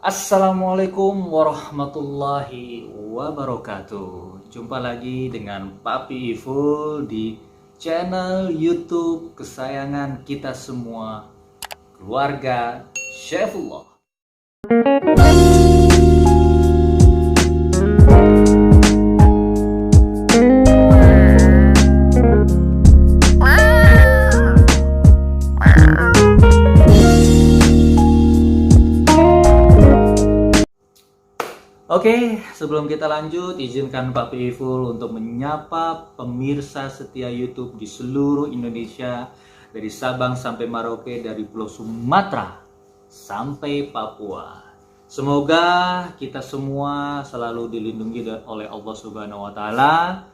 Assalamualaikum warahmatullahi wabarakatuh. Jumpa lagi dengan Papi Iful di channel YouTube kesayangan kita semua, keluarga Chefullah. Oke, sebelum kita lanjut, izinkan Papi Iful untuk menyapa pemirsa setia YouTube di seluruh Indonesia, dari Sabang sampai Merauke, dari Pulau Sumatera sampai Papua. Semoga kita semua selalu dilindungi oleh Allah Subhanahu wa Ta'ala,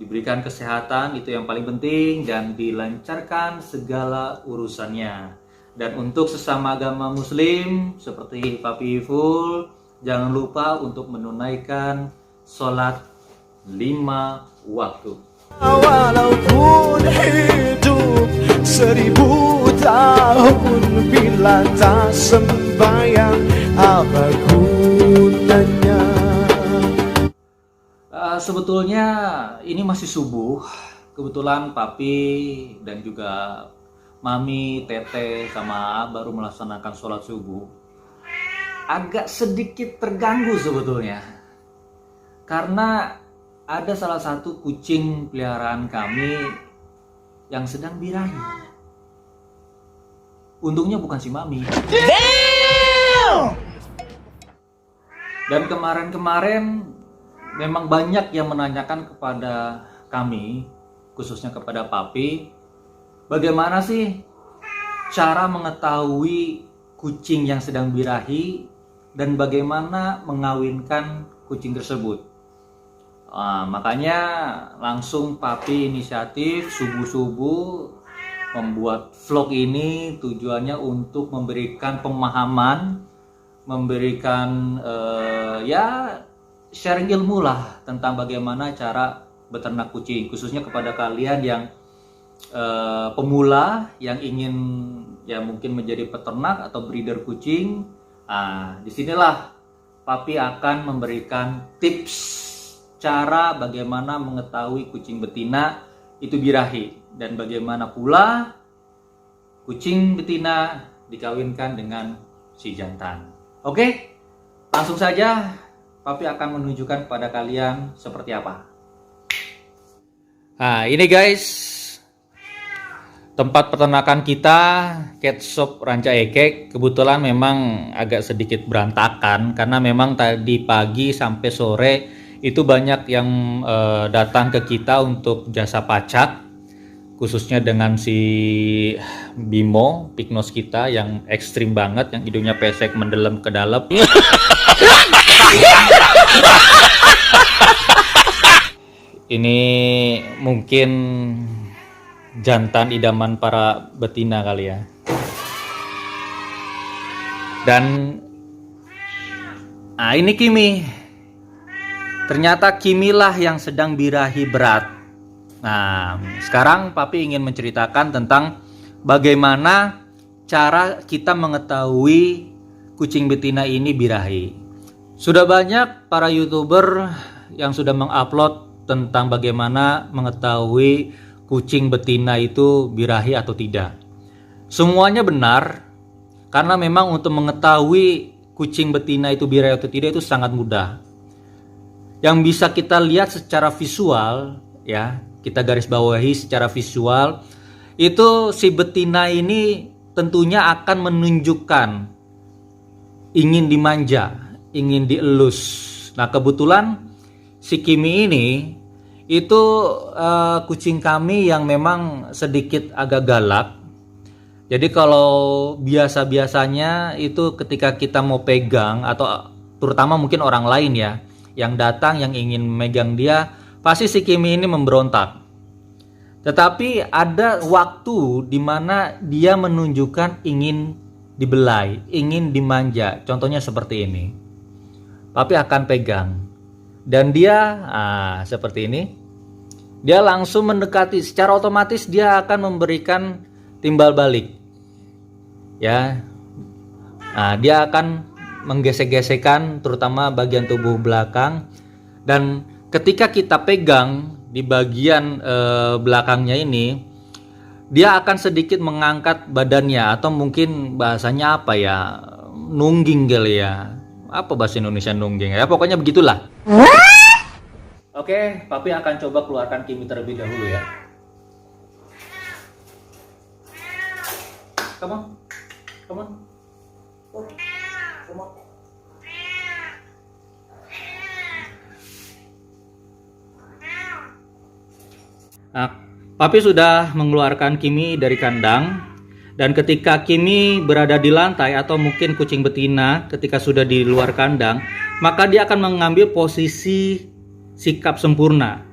diberikan kesehatan, itu yang paling penting, dan dilancarkan segala urusannya. Dan untuk sesama agama Muslim seperti Papi Iful, jangan lupa untuk menunaikan sholat 5 waktu. Walaupun hidup 1000 tahun, bila tak sembahyang apa gunanya? Sebetulnya ini masih subuh. Kebetulan Papi dan juga Mami, Tete, sama baru melaksanakan sholat subuh. Agak sedikit terganggu sebetulnya, karena ada salah satu kucing peliharaan kami yang sedang birahi. Untungnya bukan si Mami. Dan kemarin-kemarin memang banyak yang menanyakan kepada kami, khususnya kepada Papi, bagaimana sih cara mengetahui kucing yang sedang birahi dan bagaimana mengawinkan kucing tersebut. Makanya langsung Papi inisiatif subuh-subuh membuat vlog ini, tujuannya untuk memberikan pemahaman, memberikan sharing ilmu lah tentang bagaimana cara beternak kucing, khususnya kepada kalian yang pemula yang ingin mungkin menjadi peternak atau breeder kucing. Disinilah Papi akan memberikan tips cara bagaimana mengetahui kucing betina itu birahi, dan bagaimana pula kucing betina dikawinkan dengan si jantan. Oke, langsung saja Papi akan menunjukkan kepada kalian seperti apa. Ini guys, tempat peternakan kita, Cat Shop Ranca Ekek. Kebetulan memang agak sedikit berantakan karena memang tadi pagi sampai sore itu banyak yang datang ke kita untuk jasa pacak, khususnya dengan si Bimo, Pignos kita yang ekstrim banget, yang hidungnya pesek mendalam ke dalam. Ini mungkin jantan idaman para betina kali ya. Dan ini Kimi. Ternyata Kimilah yang sedang birahi berat. Sekarang Papi ingin menceritakan tentang bagaimana cara kita mengetahui kucing betina ini birahi. Sudah banyak para YouTuber yang sudah mengupload tentang bagaimana mengetahui kucing betina itu birahi atau tidak. Semuanya benar, karena memang untuk mengetahui kucing betina itu birahi atau tidak itu sangat mudah. Yang bisa kita lihat secara visual, ya, kita garis bawahi secara visual, itu si betina ini tentunya akan menunjukkan ingin dimanja, ingin dielus. Nah, kebetulan si Kimi ini itu kucing kami yang memang sedikit agak galak. Jadi kalau biasa-biasanya itu ketika kita mau pegang, atau terutama mungkin orang lain ya yang datang yang ingin megang dia, pasti si Kimi ini memberontak. Tetapi ada waktu di mana dia menunjukkan ingin dibelai, ingin dimanja. Contohnya seperti ini. Papi akan pegang dan dia seperti ini. Dia langsung mendekati, secara otomatis dia akan memberikan timbal balik. Ya. Dia akan menggesek-gesekan terutama bagian tubuh belakang, dan ketika kita pegang di bagian belakangnya ini, dia akan sedikit mengangkat badannya, atau mungkin bahasanya apa ya, nungging kali ya. Apa bahasa Indonesia nungging ya, pokoknya begitulah. Oke, papi akan coba keluarkan Kimi terlebih dahulu ya. Come on. Come on. Oh, come on. Nah, papi sudah mengeluarkan Kimi dari kandang, dan ketika Kimi berada di lantai atau mungkin kucing betina ketika sudah di luar kandang, maka dia akan mengambil posisi sikap sempurna.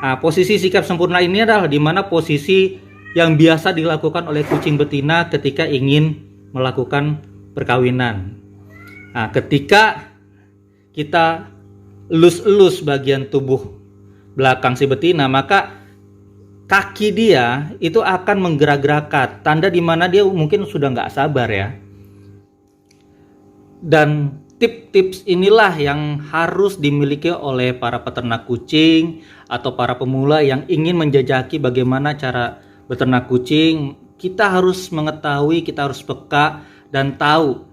Nah, posisi sikap sempurna ini adalah di mana posisi yang biasa dilakukan oleh kucing betina ketika ingin melakukan perkawinan. Nah, ketika kita elus-elus bagian tubuh belakang si betina, maka kaki dia itu akan menggerak-gerakkan, tanda di mana dia mungkin sudah nggak sabar ya. Dan tips-tips inilah yang harus dimiliki oleh para peternak kucing atau para pemula yang ingin menjajaki bagaimana cara beternak kucing. Kita harus mengetahui, kita harus peka dan tahu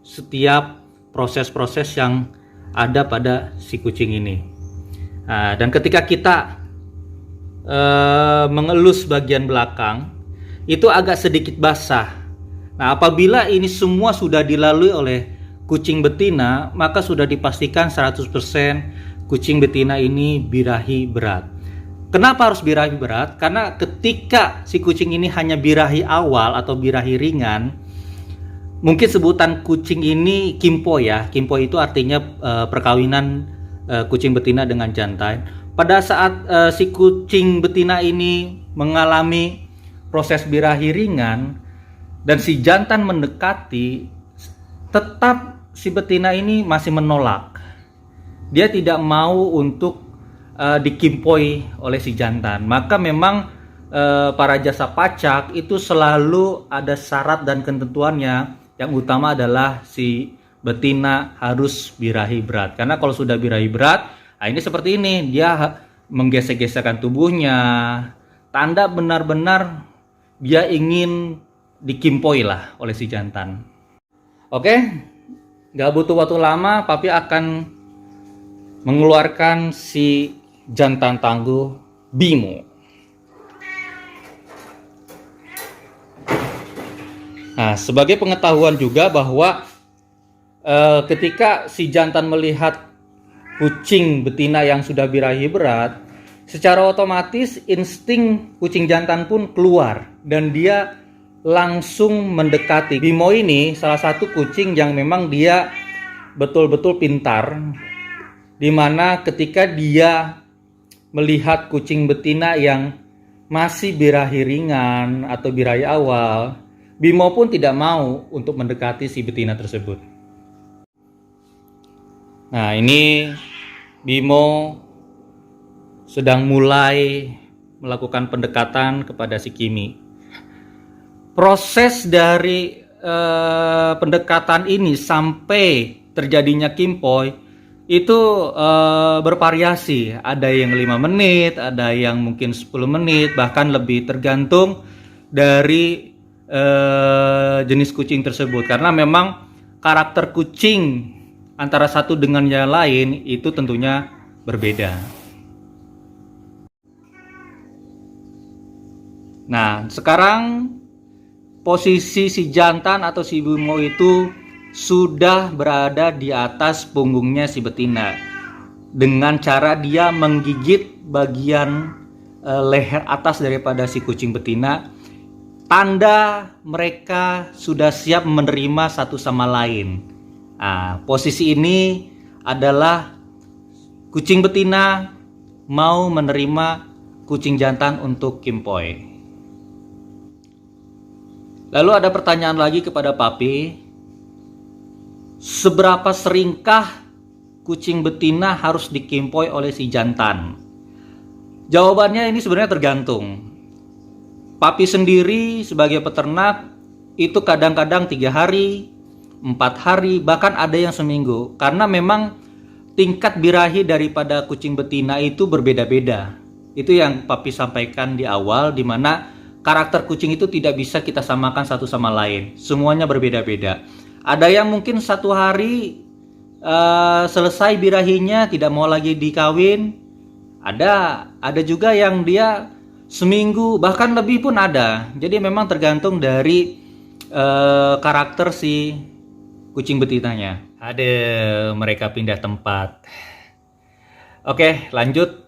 setiap proses-proses yang ada pada si kucing ini. Nah, dan ketika kita mengelus bagian belakang, itu agak sedikit basah. Nah, apabila ini semua sudah dilalui oleh kucing betina, maka sudah dipastikan 100% kucing betina ini birahi berat. Kenapa harus birahi berat? Karena ketika si kucing ini hanya birahi awal atau birahi ringan, mungkin sebutan kucing ini kimpo ya. Kimpo itu artinya perkawinan kucing betina dengan jantan. Pada saat si kucing betina ini mengalami proses birahi ringan dan si jantan mendekati, tetap si betina ini masih menolak. Dia tidak mau untuk dikimpoi oleh si jantan. Maka memang para jasa pacak itu selalu ada syarat dan ketentuannya. Yang utama adalah si betina harus birahi berat. Karena kalau sudah birahi berat, nah ini seperti ini, dia menggesek-gesekkan tubuhnya, tanda benar-benar dia ingin dikimpoi lah oleh si jantan. Oke, gak butuh waktu lama, papi akan mengeluarkan si jantan tangguh Bimo. Nah, sebagai pengetahuan juga bahwa ketika si jantan melihat kucing betina yang sudah birahi berat, secara otomatis insting kucing jantan pun keluar dan dia langsung mendekati. Bimo ini salah satu kucing yang memang dia betul-betul pintar, dimana ketika dia melihat kucing betina yang masih birahi ringan atau birahi awal, Bimo pun tidak mau untuk mendekati si betina tersebut. Nah, ini Bimo sedang mulai melakukan pendekatan kepada si Kimi. Proses dari pendekatan ini sampai terjadinya kimpoi itu bervariasi. Ada yang 5 menit, ada yang mungkin 10 menit, bahkan lebih, tergantung dari jenis kucing tersebut. Karena memang karakter kucing antara satu dengan yang lain itu tentunya berbeda. Nah, sekarang posisi si jantan atau si Bimo itu sudah berada di atas punggungnya si betina dengan cara dia menggigit bagian leher atas daripada si kucing betina, tanda mereka sudah siap menerima satu sama lain. Nah, posisi ini adalah kucing betina mau menerima kucing jantan untuk kimpoi. Lalu ada pertanyaan lagi kepada papi, seberapa seringkah kucing betina harus dikimpoi oleh si jantan? Jawabannya ini sebenarnya tergantung. Papi sendiri sebagai peternak itu kadang-kadang 3 hari, 4 hari, bahkan ada yang seminggu. Karena memang tingkat birahi daripada kucing betina itu berbeda-beda. Itu yang Papi sampaikan di awal, di mana karakter kucing itu tidak bisa kita samakan satu sama lain. Semuanya berbeda-beda. Ada yang mungkin 1 hari selesai birahinya, tidak mau lagi dikawin. Ada juga yang dia seminggu bahkan lebih pun ada. Jadi memang tergantung dari karakter si kucing betinanya. Ada mereka pindah tempat. Oke, lanjut.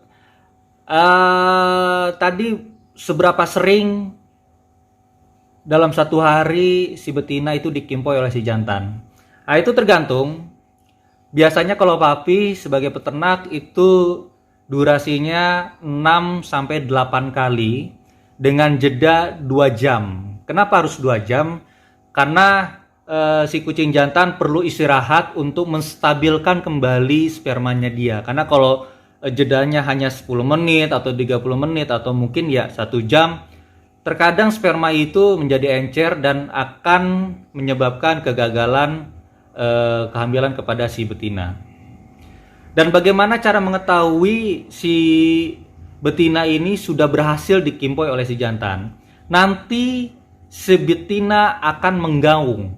Tadi seberapa sering dalam 1 hari si betina itu dikimpoi oleh si jantan? Nah, itu tergantung. Biasanya kalau Papi sebagai peternak itu durasinya 6-8 kali dengan jeda 2 jam. Kenapa harus 2 jam? Karena si kucing jantan perlu istirahat untuk menstabilkan kembali spermanya dia. Karena kalau jedanya hanya 10 menit atau 30 menit atau mungkin ya 1 jam, terkadang sperma itu menjadi encer dan akan menyebabkan kegagalan kehamilan kepada si betina. Dan bagaimana cara mengetahui si betina ini sudah berhasil dikimpoi oleh si jantan? Nanti si betina akan menggaung,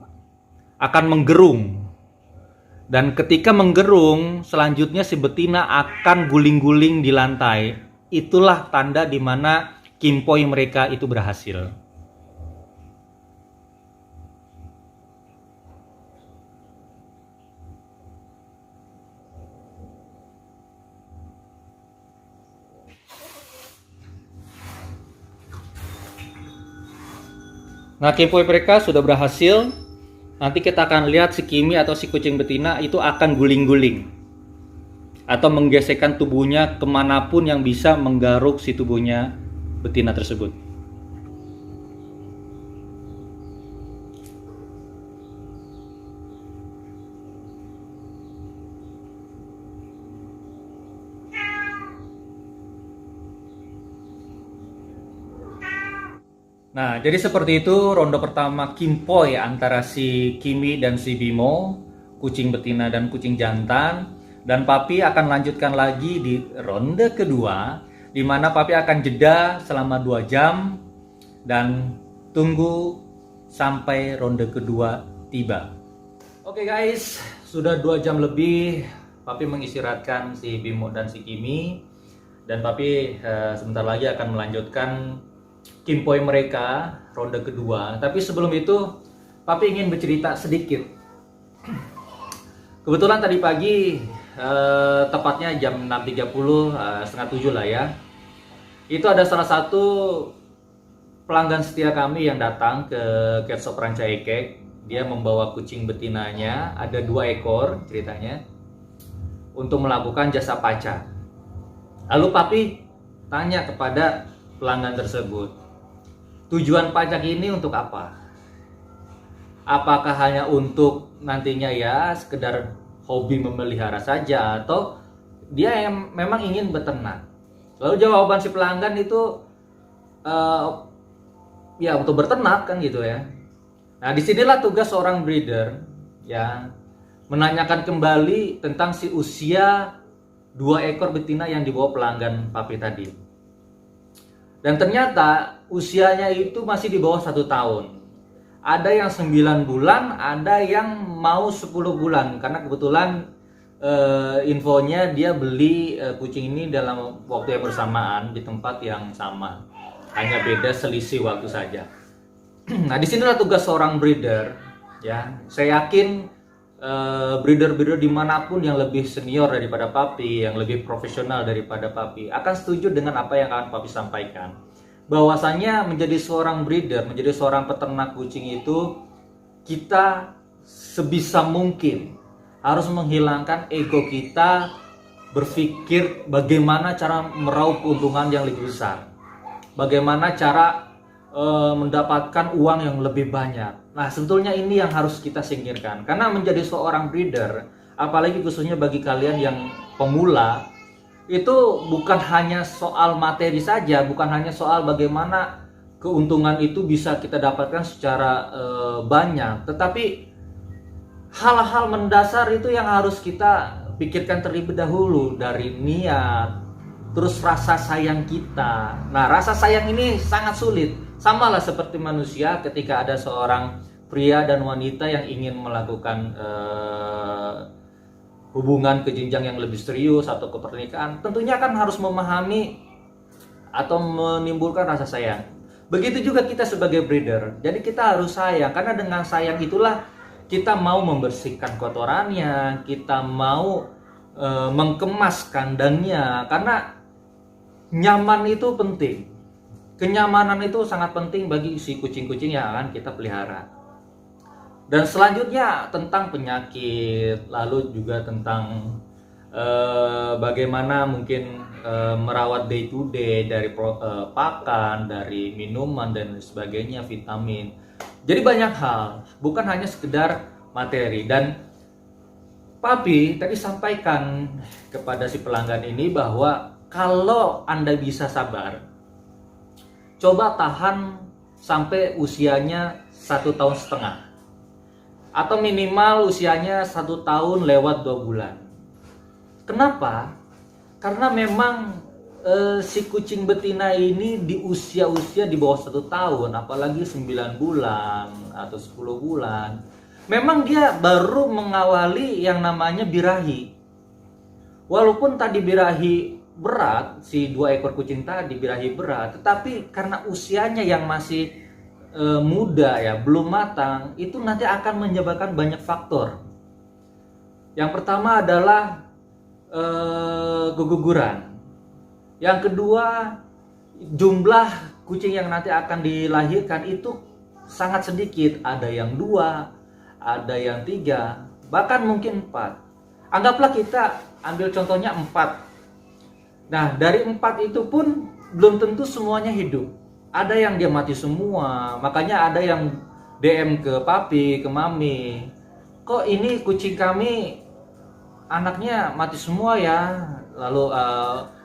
akan menggerung. Dan ketika menggerung, selanjutnya si betina akan guling-guling di lantai. Itulah tanda di mana kimpoi mereka itu berhasil. Nah, kimpoi mereka sudah berhasil. Nanti kita akan lihat si Kimi atau si kucing betina itu akan guling-guling atau menggesekkan tubuhnya kemanapun yang bisa menggaruk si tubuhnya betina tersebut. Nah, jadi seperti itu ronde pertama kimpoi antara si Kimi dan si Bimo, kucing betina dan kucing jantan. Dan Papi akan lanjutkan lagi di ronde kedua, di mana Papi akan jeda selama 2 jam dan tunggu sampai ronde kedua tiba. Oke guys, sudah 2 jam lebih Papi mengistirahatkan si Bimo dan si Kimi. Dan Papi sebentar lagi akan melanjutkan kimpoi mereka ronde kedua. Tapi sebelum itu Papi ingin bercerita sedikit. Kebetulan tadi pagi tepatnya jam 6.30, setengah 7 lah ya, itu ada salah satu pelanggan setia kami yang datang ke Cat Shop Ranca Ekek. Dia membawa kucing betinanya, ada 2 ekor ceritanya, untuk melakukan jasa pacak. Lalu Papi tanya kepada pelanggan tersebut, tujuan pajak ini untuk apa? Apakah hanya untuk nantinya ya sekedar hobi memelihara saja, atau dia yang memang ingin beternak? Lalu jawaban si pelanggan itu ya untuk berternak kan gitu ya. Nah, disinilah tugas seorang breeder ya, menanyakan kembali tentang si usia 2 ekor betina yang dibawa pelanggan Papi tadi. Dan ternyata usianya itu masih di bawah 1 tahun. Ada yang 9 bulan, ada yang mau 10 bulan. Karena kebetulan infonya dia beli kucing ini dalam waktu yang bersamaan di tempat yang sama. Hanya beda selisih waktu saja. Nah, disinilah tugas seorang breeder ya. Saya yakin breeder-breeder dimanapun yang lebih senior daripada Papi, yang lebih profesional daripada Papi, akan setuju dengan apa yang akan Papi sampaikan. Bahwasanya menjadi seorang breeder, menjadi seorang peternak kucing itu, kita sebisa mungkin harus menghilangkan ego kita, berpikir bagaimana cara meraup keuntungan yang lebih besar, bagaimana cara mendapatkan uang yang lebih banyak. Nah, sebetulnya ini yang harus kita singkirkan. Karena menjadi seorang breeder, apalagi khususnya bagi kalian yang pemula, itu bukan hanya soal materi saja, bukan hanya soal bagaimana keuntungan itu bisa kita dapatkan secara banyak, tetapi hal-hal mendasar itu yang harus kita pikirkan terlebih dahulu, dari niat, terus rasa sayang kita. Nah, rasa sayang ini sangat sulit. Samalah seperti manusia ketika ada seorang pria dan wanita yang ingin melakukan hubungan ke jenjang yang lebih serius atau ke pernikahan, tentunya kan harus memahami atau menimbulkan rasa sayang. Begitu juga kita sebagai breeder. Jadi kita harus sayang, karena dengan sayang itulah kita mau membersihkan kotorannya, kita mau mengemas kandangnya, karena nyaman itu penting. Kenyamanan itu sangat penting bagi si kucing-kucing yang akan kita pelihara. Dan selanjutnya tentang penyakit, lalu juga tentang bagaimana mungkin merawat day to day, dari pakan, dari minuman dan sebagainya, vitamin. Jadi banyak hal, bukan hanya sekedar materi. Dan Papi tadi sampaikan kepada si pelanggan ini bahwa kalau Anda bisa sabar, coba tahan sampai usianya 1,5 tahun, atau minimal usianya 1 tahun lewat 2 bulan. Kenapa? Karena memang si kucing betina ini di usia-usia di bawah 1 tahun, apalagi 9 bulan atau 10 bulan, memang dia baru mengawali yang namanya birahi. Walaupun tadi birahi berat, si 2 ekor kucing tadi birahi berat, tetapi karena usianya yang masih muda ya, belum matang, itu nanti akan menyebabkan banyak faktor. Yang pertama adalah keguguran. Yang kedua, jumlah kucing yang nanti akan dilahirkan itu sangat sedikit. Ada yang 2, ada yang 3, bahkan mungkin 4. Anggaplah kita ambil contohnya 4. Nah, dari 4 itu pun belum tentu semuanya hidup. Ada yang dia mati semua. Makanya ada yang DM ke Papi, ke Mami, kok ini kucing kami anaknya mati semua ya. Lalu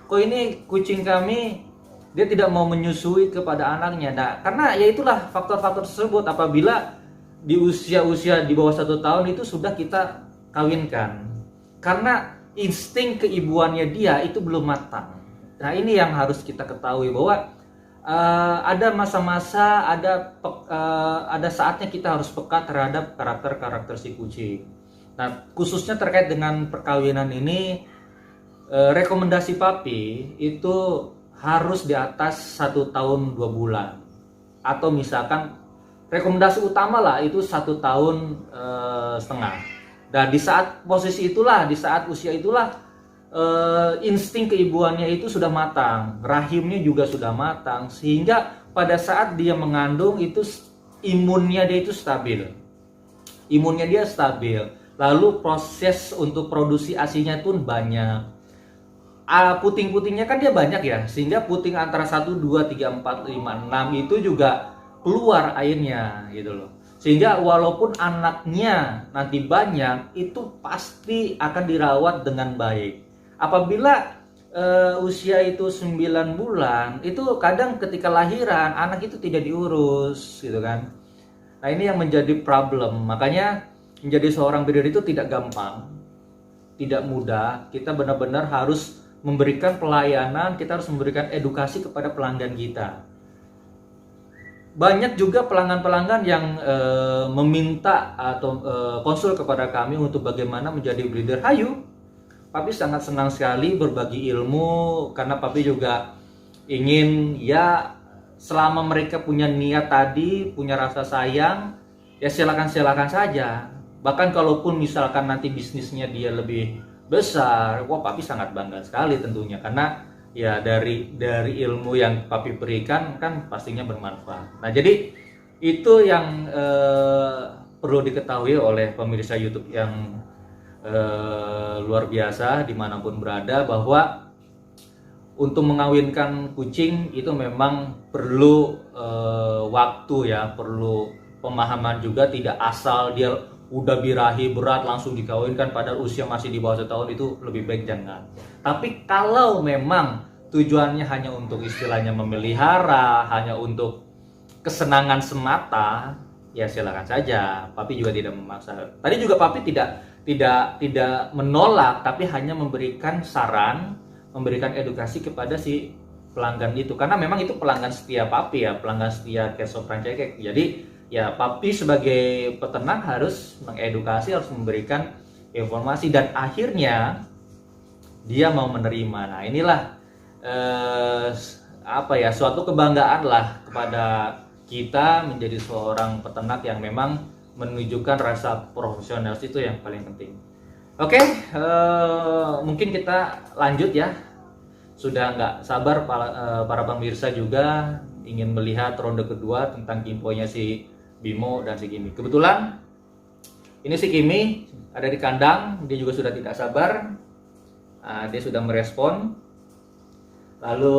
kok ini kucing kami dia tidak mau menyusui kepada anaknya. Nah, karena ya itulah faktor-faktor tersebut. Apabila di usia-usia di bawah 1 tahun itu sudah kita kawinkan, karena insting keibuannya dia itu belum matang. Nah, ini yang harus kita ketahui, bahwa ada masa-masa, ada saatnya kita harus peka terhadap karakter-karakter si kucing. Nah, khususnya terkait dengan perkawinan ini, rekomendasi Papi itu harus di atas 1 tahun 2 bulan, atau misalkan rekomendasi utama lah itu 1 tahun setengah. Dan di saat posisi itulah, di saat usia itulah, insting keibuannya itu sudah matang, rahimnya juga sudah matang, sehingga pada saat dia mengandung itu imunnya dia itu stabil, lalu proses untuk produksi ASI-nya pun banyak. Puting-putingnya kan dia banyak ya, sehingga puting antara 1, 2, 3, 4, 5, 6 itu juga keluar airnya gitu loh. Sehingga walaupun anaknya nanti banyak, itu pasti akan dirawat dengan baik. Apabila usia itu 9 bulan, itu kadang ketika lahiran anak itu tidak diurus gitu kan. Nah, ini yang menjadi problem. Makanya menjadi seorang breeder itu tidak gampang, tidak mudah. Kita benar-benar harus memberikan pelayanan, kita harus memberikan edukasi kepada pelanggan kita. Banyak juga pelanggan-pelanggan yang meminta atau konsul kepada kami untuk bagaimana menjadi breeder. Hayu, Papi sangat senang sekali berbagi ilmu, karena Papi juga ingin ya selama mereka punya niat tadi, punya rasa sayang, ya silakan saja. Bahkan kalaupun misalkan nanti bisnisnya dia lebih besar, wah Papi sangat bangga sekali tentunya, karena ya dari ilmu yang Papi berikan kan pastinya bermanfaat. Nah, jadi itu yang perlu diketahui oleh pemirsa YouTube yang luar biasa dimanapun berada, bahwa untuk mengawinkan kucing itu memang perlu waktu ya, perlu pemahaman juga. Tidak asal dia udah birahi berat langsung dikawinkan pada usia masih di bawah 1 tahun, itu lebih baik jangan. Tapi kalau memang tujuannya hanya untuk istilahnya memelihara, hanya untuk kesenangan semata, ya silakan saja. Papi juga tidak memaksa. Tadi juga Papi tidak menolak, tapi hanya memberikan saran, memberikan edukasi kepada si pelanggan itu, karena memang itu pelanggan setia Papi ya, pelanggan setia Cat Shop Rancaikek. Jadi ya Papi sebagai peternak harus mengedukasi, harus memberikan informasi, dan akhirnya dia mau menerima. Nah inilah suatu kebanggaan lah kepada kita menjadi seorang peternak yang memang menunjukkan rasa profesional, itu yang paling penting. Oke, mungkin kita lanjut ya. Sudah nggak sabar para pemirsa juga ingin melihat ronde kedua tentang kimpoinya si Bimo dan si Kimi. Kebetulan ini si Kimi ada di kandang, dia juga sudah tidak sabar. Dia sudah merespon. Lalu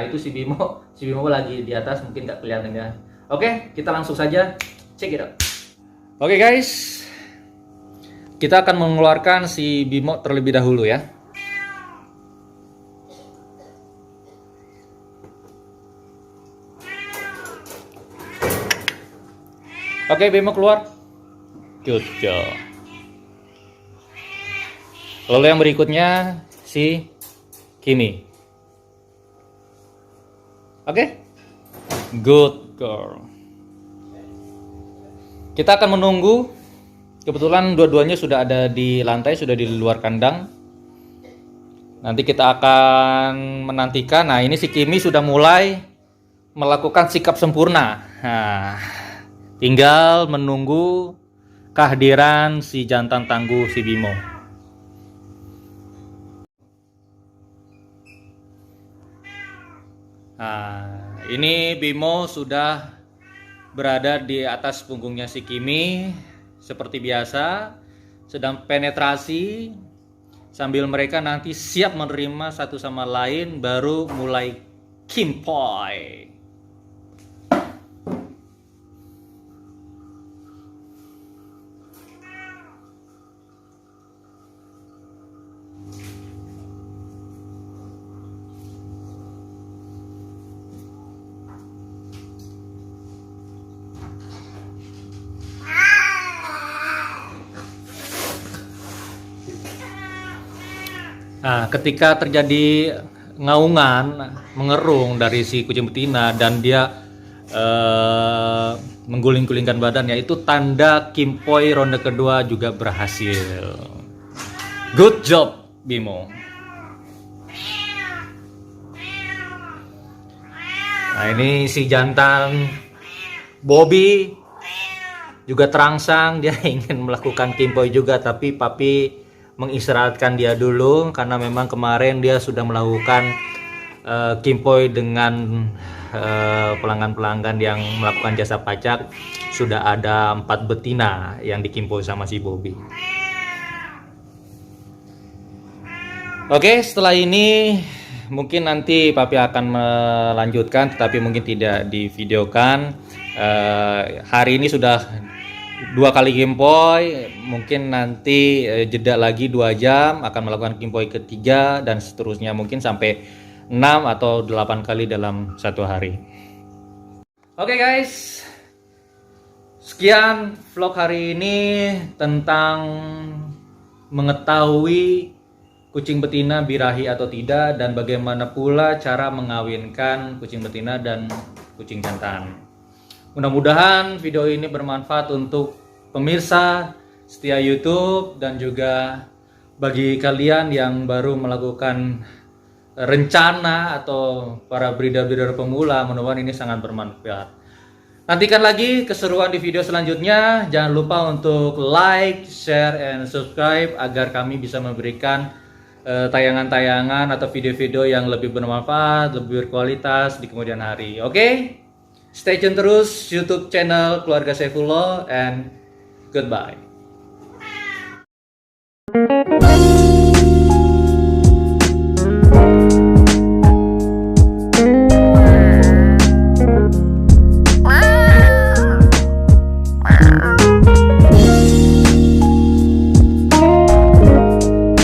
itu si Bimo lagi di atas, mungkin nggak kelihatan ya. Oke, kita langsung saja check it out. Oke guys, kita akan mengeluarkan si Bimo terlebih dahulu ya. Oke, Bimo keluar. Good job. Lalu yang berikutnya si Kimi. Oke. Good girl. Kita akan menunggu. Kebetulan dua-duanya sudah ada di lantai, sudah di luar kandang. Nanti kita akan menantikan. Nah, ini si Kimi sudah mulai melakukan sikap sempurna. Nah, tinggal menunggu kehadiran si jantan tangguh si Bimo. Nah, ini Bimo sudah berada di atas punggungnya si Kimi seperti biasa, sedang penetrasi sambil mereka nanti siap menerima satu sama lain, baru mulai kimpoi. Nah, ketika terjadi ngaungan, mengerung dari si kucing betina dan dia mengguling-gulingkan badannya, itu tanda kimpoi ronde kedua juga berhasil. Good job, Bimo. Nah, ini si jantan Bobby juga terangsang, dia ingin melakukan kimpoi juga, tapi Papi mengistirahatkan dia dulu karena memang kemarin dia sudah melakukan kimpoi dengan pelanggan-pelanggan yang melakukan jasa pajak. Sudah ada 4 betina yang dikimpoi sama si Bobby. Oke, setelah ini mungkin nanti Papi akan melanjutkan, tetapi mungkin tidak divideokan. Hari ini sudah 2 kali kimpoi, mungkin nanti jeda lagi 2 jam akan melakukan kimpoi ketiga dan seterusnya, mungkin sampai 6 atau 8 kali dalam satu hari. Oke guys, sekian vlog hari ini tentang mengetahui kucing betina birahi atau tidak, dan bagaimana pula cara mengawinkan kucing betina dan kucing jantan. Mudah-mudahan video ini bermanfaat untuk pemirsa setia YouTube dan juga bagi kalian yang baru melakukan rencana atau para breeder-breeder pemula. Mudah-mudahan ini sangat bermanfaat. Nantikan lagi keseruan di video selanjutnya. Jangan lupa untuk like, share, and subscribe agar kami bisa memberikan tayangan-tayangan atau video-video yang lebih bermanfaat, lebih berkualitas di kemudian hari. Oke? Stay tune terus YouTube channel Keluarga Saifullah, and goodbye.